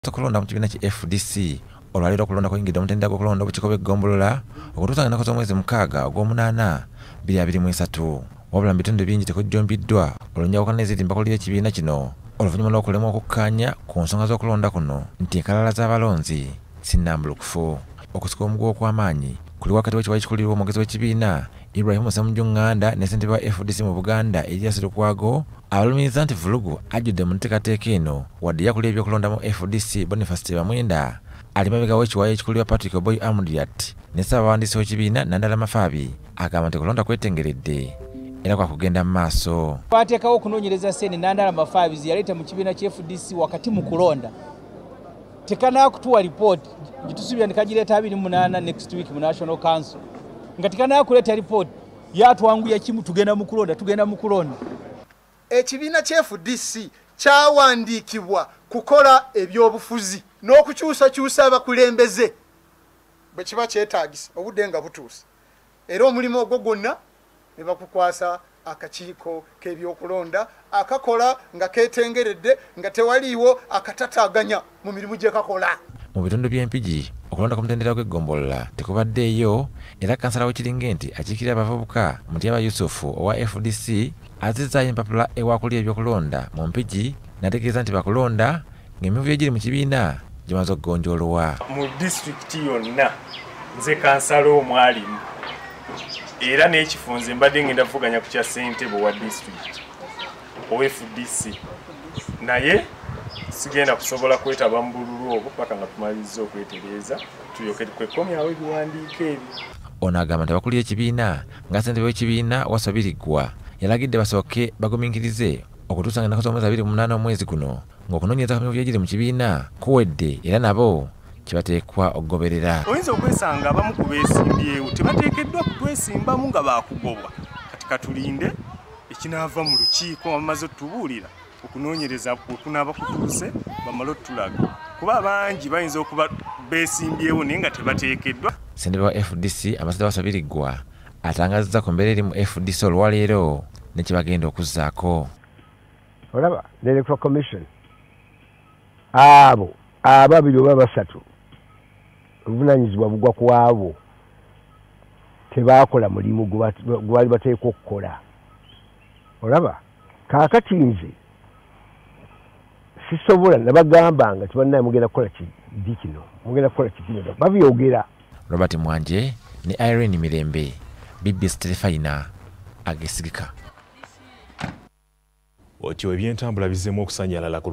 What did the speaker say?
Okulonda mu kibiina ki FDC olwaliro okulonda kuyingidde omutendera gw'okulonda obukiiko bw'eggombolola okutuusa ennaku z'omwezi mukaaga ogw'omunaana 2023 wabula mu bitundu bingi tekujjumbiddwa olw'enjawukana eziri mbakulira ekibiina kino oluvannyuma lw'okulemwa okukkaanya ku nsonga z'okulonda kuno nti enkalala z'abalonzi sinnambulukufu okusika omuguwa okw'amaanyi kuli wakati w'ekiwayi kikulirwa omwogezi w'ekibiina Ibrahim Ssemujjunganda ne ssentebe wa FDC mu Buganda Elias Lukwago abalumiriza nti vulugu ajjudde mu nteekateeka eno wadde yakulira ebyokulonda mu FDC Boniface Tebamwenda ali mabega w'ekiwayi ekikulirwa Patrick Oboy Amuriat ne ssaabawandiisi w'ekibiina Nandala Mafaabi agamba nti okulonda kwetengeredde era kwa kugenda mu maaso. Twateekawo okunoonyereza ssene Nandala Mafaabi ze yaleeta mu kibiina ki FDC wakati mu kulonda tekanakutuwa ripooti gitusuubira ne kagireeta 28 next week mu National Council nga tekanakuleeta ripooti yatwanguya kimu tugenda mu kulonda. Ekibiina ki FDC kyawandiikibwa kukola ebyobufuzi n'okukyusakyusa abakulembeze bwe kiba kyetaagisa obudde nga butuuse era omulimu ogwo gwonna ne bakukwasa akakiiko k'ebyokulonda akakola nga ketengeredde nga tewaliiwo akatataaganya mu mirimu gye kakola. Mu bitundu by'Empigi okulonda ku mutendera gw'eggombolola tekubaddeeyo era kansala w'Ekiringenti akiikirira abavubuka Mutyaba Yusufu owa FDC azizzaayo empapula ewakulira ebyokulonda mu Mpigi n'ategeeza nti bakulonda ng'emivuyo egiri mu kibiina gimaze okugonjoolwa. Mu disitulikiti yonna nze kansala omwalimu era n'ekifunze mbadde ngenda kuvuganya ku kya ssentebe wa disitulikiti owa FDC naye sigenda kusobola kwetaba mu bululu obwo paka nga tumaliriza okwetereeza tulyoke twekomyawo ebiwandiiko ebyo. Ono agamba nti abakulira ekibiina nga ssentebe w'ekibiina Wasabiriggwa yalagidde basooke bagumiikirize okutuusa ng'ennaku z'omwezi 28 omwezi guno ng'okunoonyereza ku mivuyo egiri mu kibiina kuwedde era nabo kibateekwa okugoberera. Oyinza okwesanga abamu ku beesimbyewo tebateekeddwa kutwesimbamu nga baakugobwa kati katulinde ekinaava mu lukiiko bamaze otubuulira okunoonyereza okunaaba kutuuse bamale otulaga kuba bangi bayinza okuba beesimbyewo naye nga tebateekeddwa. Ssentebe wa FDC Ambassador Wasabiriggwa atangazizza ku mbeera eri mu FDC olwaleero ne kye bagenda okuzzaako. Olaba the Electoral Commission abo ababiri oba basatu obuvunaanyizibwa bugwa ku abo tebaakola mulimu gwali bateekwa okukola. Olaba kaakati nze sisobola nabagamba nga tibannaye mugenda kukola kidi kino mugenda kukola kino babyogera. Robert Mwanje ne Irene Mirembe, BBS Terefayina, Ageesigika. Otyo ebyentambula bizzemu okusanyalala ku